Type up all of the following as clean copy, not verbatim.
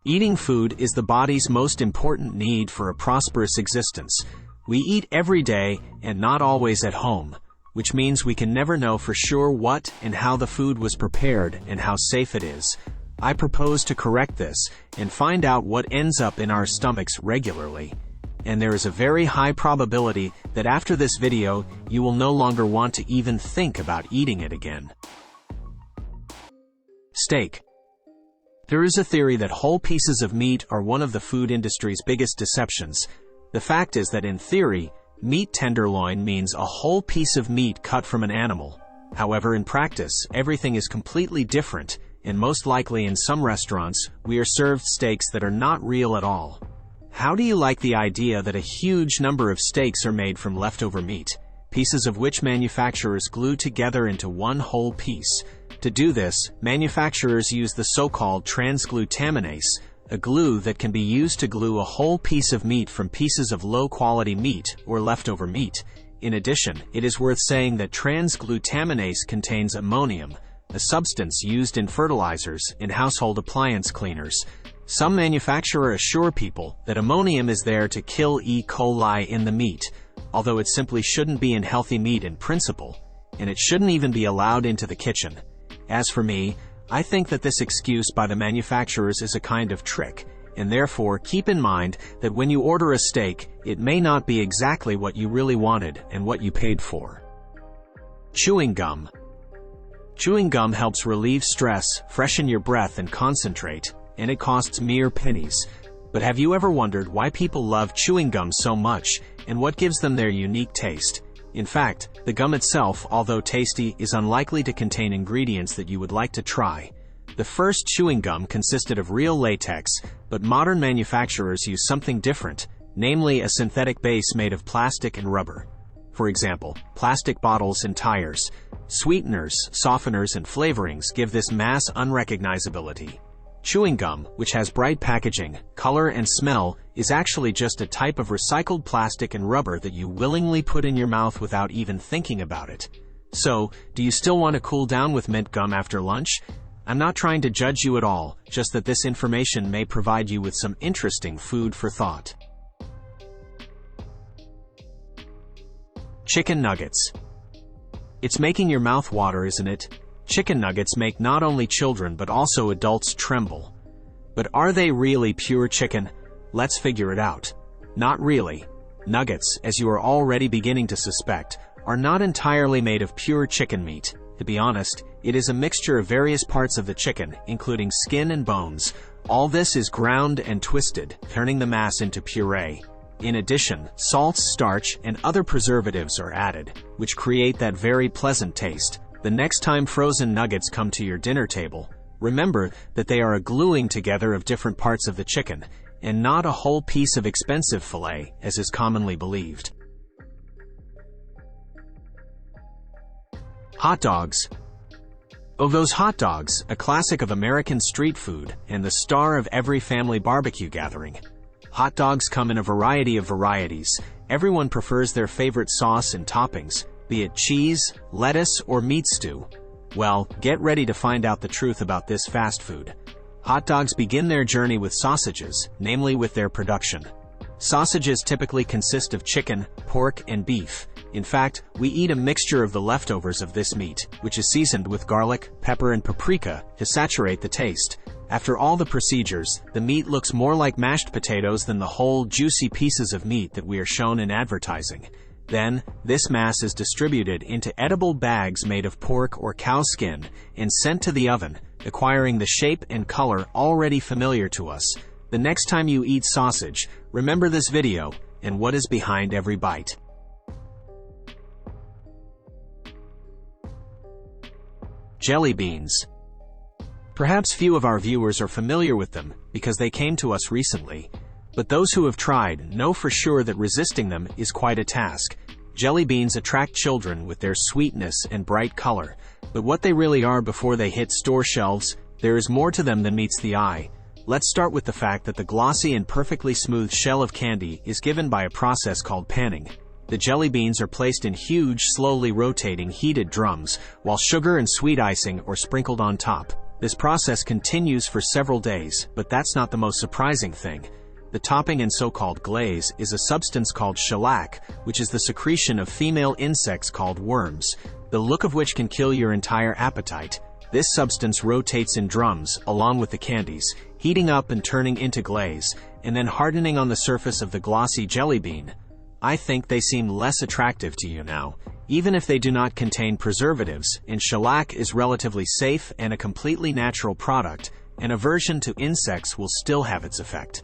Eating food is the body's most important need for a prosperous existence. We eat every day and not always at home, which means we can never know for sure what and how the food was prepared and how safe it is. I propose to correct this and find out what ends up in our stomachs regularly. And there is a very high probability that after this video, you will no longer want to even think about eating it again. Steak. There is a theory that whole pieces of meat are one of the food industry's biggest deceptions. The fact is that in theory, meat tenderloin means a whole piece of meat cut from an animal. However, in practice, everything is completely different, and most likely in some restaurants, we are served steaks that are not real at all. How do you like the idea that a huge number of steaks are made from leftover meat, pieces of which manufacturers glue together into one whole piece? To do this, manufacturers use the so-called transglutaminase, a glue that can be used to glue a whole piece of meat from pieces of low-quality meat or leftover meat. In addition, it is worth saying that transglutaminase contains ammonium, a substance used in fertilizers and household appliance cleaners. Some manufacturers assure people that ammonium is there to kill E. coli in the meat, although it simply shouldn't be in healthy meat in principle, and it shouldn't even be allowed into the kitchen. As for me, I think that this excuse by the manufacturers is a kind of trick, and therefore keep in mind that when you order a steak, it may not be exactly what you really wanted and what you paid for. Chewing gum. Chewing gum helps relieve stress, freshen your breath, and concentrate, and it costs mere pennies. But have you ever wondered why people love chewing gum so much, and what gives them their unique taste? In fact, the gum itself, although tasty, is unlikely to contain ingredients that you would like to try. The first chewing gum consisted of real latex, but modern manufacturers use something different, namely a synthetic base made of plastic and rubber. For example, plastic bottles and tires. Sweeteners, softeners, and flavorings give this mass unrecognizability. Chewing gum, which has bright packaging, color, and smell, is actually just a type of recycled plastic and rubber that you willingly put in your mouth without even thinking about it. So, do you still want to cool down with mint gum after lunch? I'm not trying to judge you at all, just that this information may provide you with some interesting food for thought. Chicken nuggets. It's making your mouth water, isn't it? Chicken nuggets make not only children but also adults tremble. But are they really pure chicken? Let's figure it out. Not really. Nuggets, as you are already beginning to suspect, are not entirely made of pure chicken meat. To be honest, it is a mixture of various parts of the chicken, including skin and bones. All this is ground and twisted, turning the mass into puree. In addition, salts, starch, and other preservatives are added, which create that very pleasant taste. The next time frozen nuggets come to your dinner table, remember that they are a gluing together of different parts of the chicken, and not a whole piece of expensive filet, as is commonly believed. Hot dogs. Oh, those hot dogs, a classic of American street food and the star of every family barbecue gathering. Hot dogs come in a variety of varieties. Everyone prefers their favorite sauce and toppings, be it cheese, lettuce, or meat stew. Well, get ready to find out the truth about this fast food. Hot dogs begin their journey with sausages, namely with their production. Sausages typically consist of chicken, pork, and beef. In fact, we eat a mixture of the leftovers of this meat, which is seasoned with garlic, pepper, and paprika to saturate the taste. After all the procedures, the meat looks more like mashed potatoes than the whole, juicy pieces of meat that we are shown in advertising. Then, this mass is distributed into edible bags made of pork or cow skin and sent to the oven, acquiring the shape and color already familiar to us. The next time you eat sausage, remember this video and what is behind every bite. Jelly beans. Perhaps few of our viewers are familiar with them because they came to us recently, but those who have tried know for sure that resisting them is quite a task. Jelly beans attract children with their sweetness and bright color, but what they really are before they hit store shelves, there is more to them than meets the eye. Let's start with the fact that the glossy and perfectly smooth shell of candy is given by a process called panning. The jelly beans are placed in huge, slowly rotating, heated drums, while sugar and sweet icing are sprinkled on top. This process continues for several days, but that's not the most surprising thing. The topping and so-called glaze is a substance called shellac, which is the secretion of female insects called worms, the look of which can kill your entire appetite. This substance rotates in drums, along with the candies, heating up and turning into glaze, and then hardening on the surface of the glossy jelly bean. I think they seem less attractive to you now, even if they do not contain preservatives, and shellac is relatively safe and a completely natural product, and aversion to insects will still have its effect.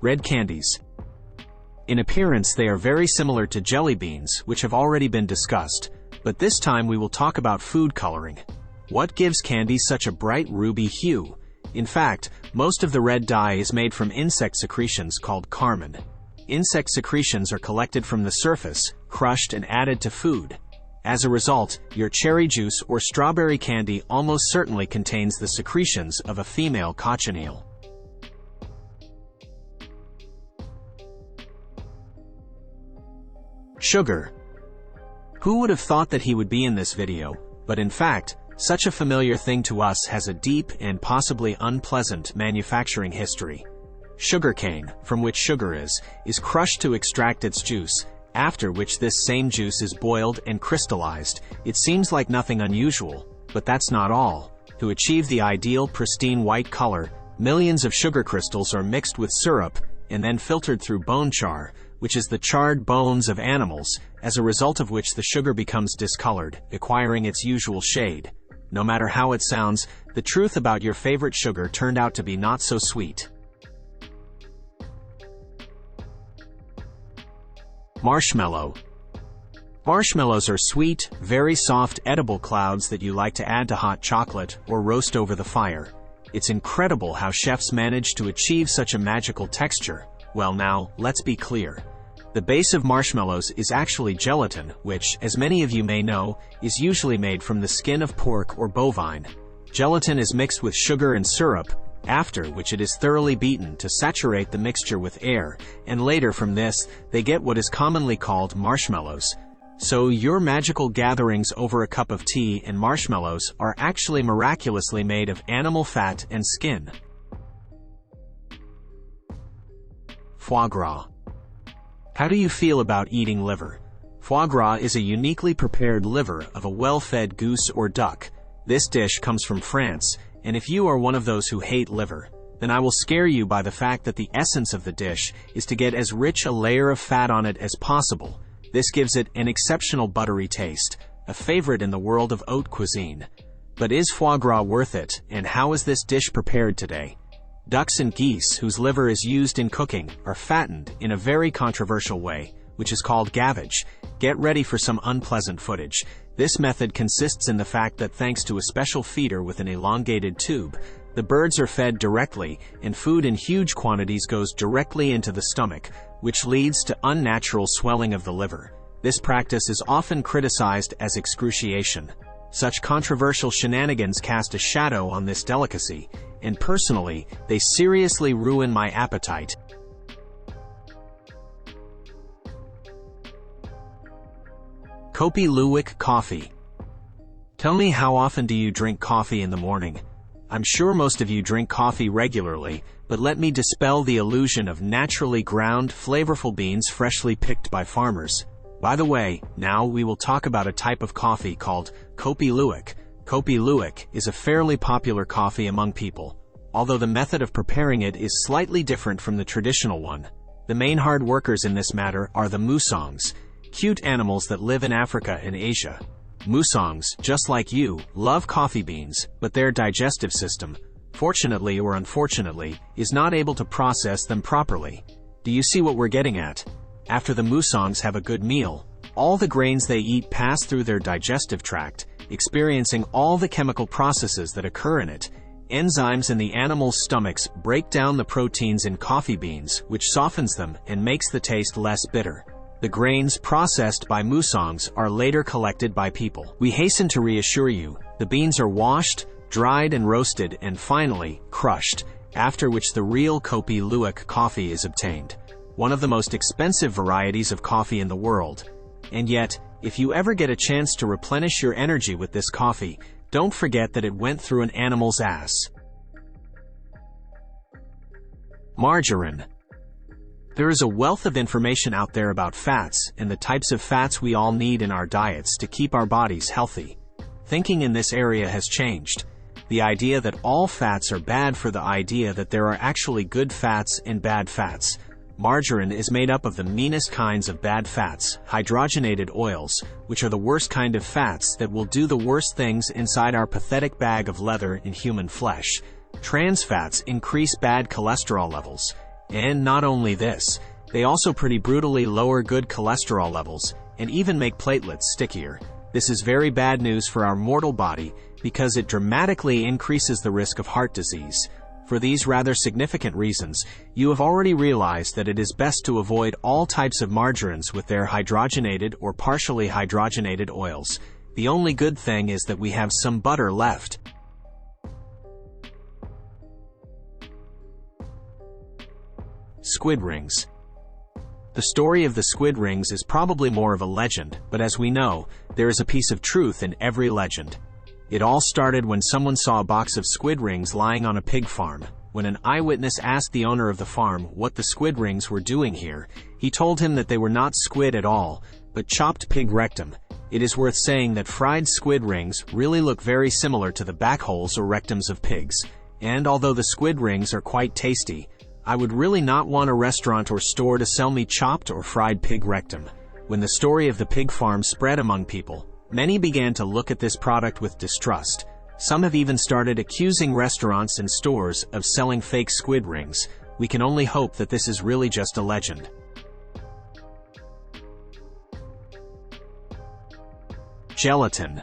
Red candies. In appearance, they are very similar to jelly beans, which have already been discussed, but this time we will talk about food coloring. What gives candies such a bright ruby hue? In fact, most of the red dye is made from insect secretions called carmine. Insect secretions are collected from the surface, crushed and added to food. As a result, your cherry juice or strawberry candy almost certainly contains the secretions of a female cochineal. Sugar. Who would have thought that he would be in this video, but in fact, such a familiar thing to us has a deep and possibly unpleasant manufacturing history. Sugarcane, from which sugar is crushed to extract its juice, after which this same juice is boiled and crystallized. It seems like nothing unusual, but that's not all. To achieve the ideal pristine white color, millions of sugar crystals are mixed with syrup and then filtered through bone char, which is the charred bones of animals, as a result of which the sugar becomes discolored, acquiring its usual shade. No matter how it sounds, the truth about your favorite sugar turned out to be not so sweet. Marshmallow. Marshmallows are sweet, very soft edible clouds that you like to add to hot chocolate or roast over the fire. It's incredible how chefs manage to achieve such a magical texture. Well now, let's be clear. The base of marshmallows is actually gelatin, which, as many of you may know, is usually made from the skin of pork or bovine. Gelatin is mixed with sugar and syrup, after which it is thoroughly beaten to saturate the mixture with air, and later from this, they get what is commonly called marshmallows. So your magical gatherings over a cup of tea and marshmallows are actually miraculously made of animal fat and skin. Foie gras. How do you feel about eating liver? Foie gras is a uniquely prepared liver of a well-fed goose or duck. This dish comes from France, and if you are one of those who hate liver, then I will scare you by the fact that the essence of the dish is to get as rich a layer of fat on it as possible. This gives it an exceptional buttery taste, a favorite in the world of haute cuisine. But is foie gras worth it, and how is this dish prepared today? Ducks and geese, whose liver is used in cooking, are fattened in a very controversial way, which is called gavage. Get ready for some unpleasant footage. This method consists in the fact that thanks to a special feeder with an elongated tube, the birds are fed directly, and food in huge quantities goes directly into the stomach, which leads to unnatural swelling of the liver. This practice is often criticized as excruciation. Such controversial shenanigans cast a shadow on this delicacy, and personally, they seriously ruin my appetite. Kopi Luwak coffee. Tell me, how often do you drink coffee in the morning? I'm sure most of you drink coffee regularly, but let me dispel the illusion of naturally ground, flavorful beans freshly picked by farmers. By the way, now we will talk about a type of coffee called Kopi Luwak. Kopi Luwak is a fairly popular coffee among people, although the method of preparing it is slightly different from the traditional one. The main hard workers in this matter are the musangs, cute animals that live in Africa and Asia. Musangs, just like you, love coffee beans, but their digestive system, fortunately or unfortunately, is not able to process them properly. Do you see what we're getting at? After the musangs have a good meal, all the grains they eat pass through their digestive tract, experiencing all the chemical processes that occur in it. Enzymes in the animals' stomachs break down the proteins in coffee beans, which softens them and makes the taste less bitter. The grains processed by musangs are later collected by people. We hasten to reassure you, the beans are washed, dried and roasted, and finally, crushed, after which the real Kopi Luwak coffee is obtained. One of the most expensive varieties of coffee in the world. And yet, If you ever get a chance to replenish your energy with this coffee, don't forget that it went through an animal's ass. Margarine. There is a wealth of information out there about fats and the types of fats we all need in our diets to keep our bodies healthy. Thinking in this area has changed. The idea that all fats are bad for the idea that there are actually good fats and bad fats. Margarine is made up of the meanest kinds of bad fats, hydrogenated oils, which are the worst kind of fats that will do the worst things inside our pathetic bag of leather in human flesh. Trans fats increase bad cholesterol levels. And not only this, they also pretty brutally lower good cholesterol levels, and even make platelets stickier. This is very bad news for our mortal body, because it dramatically increases the risk of heart disease. For these rather significant reasons, you have already realized that it is best to avoid all types of margarines with their hydrogenated or partially hydrogenated oils. The only good thing is that we have some butter left. Squid rings. The story of the squid rings is probably more of a legend, but as we know, there is a piece of truth in every legend. It all started when someone saw a box of squid rings lying on a pig farm. When an eyewitness asked the owner of the farm what the squid rings were doing here, he told him that they were not squid at all, but chopped pig rectum. It is worth saying that fried squid rings really look very similar to the back holes or rectums of pigs. And although the squid rings are quite tasty, I would really not want a restaurant or store to sell me chopped or fried pig rectum. When the story of the pig farm spread among people, many began to look at this product with distrust. Some have even started accusing restaurants and stores of selling fake squid rings. We can only hope that this is really just a legend. Gelatin.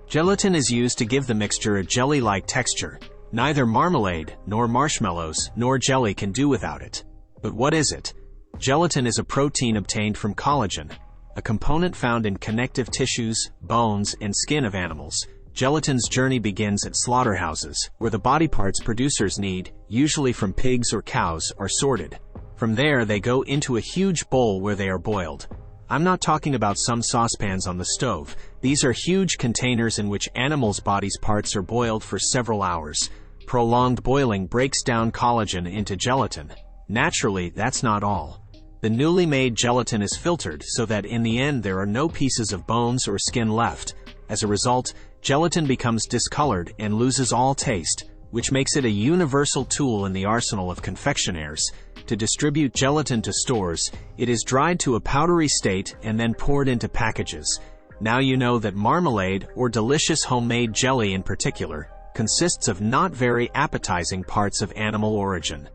Gelatin is used to give the mixture a jelly-like texture. Neither marmalade, nor marshmallows, nor jelly can do without it. But what is it? Gelatin is a protein obtained from collagen, a component found in connective tissues, bones, and skin of animals. Gelatin's journey begins at slaughterhouses, where the body parts producers need, usually from pigs or cows, are sorted. From there, they go into a huge bowl where they are boiled. I'm not talking about some saucepans on the stove. These are huge containers in which animals' bodies parts are boiled for several hours. Prolonged boiling breaks down collagen into gelatin. Naturally, that's not all. The newly made gelatin is filtered so that in the end there are no pieces of bones or skin left. As a result, gelatin becomes discolored and loses all taste, which makes it a universal tool in the arsenal of confectionaires. To distribute gelatin to stores, it is dried to a powdery state and then poured into packages. Now you know that marmalade, or delicious homemade jelly in particular, consists of not very appetizing parts of animal origin.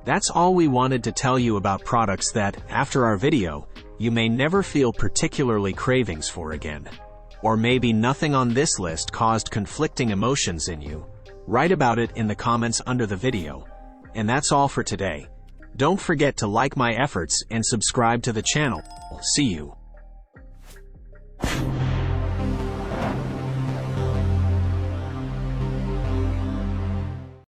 That's all we wanted to tell you about products that, after our video, you may never feel particularly cravings for again. Or maybe nothing on this list caused conflicting emotions in you. Write about it in the comments under the video. And that's all for today. Don't forget to like my efforts and subscribe to the channel. See you.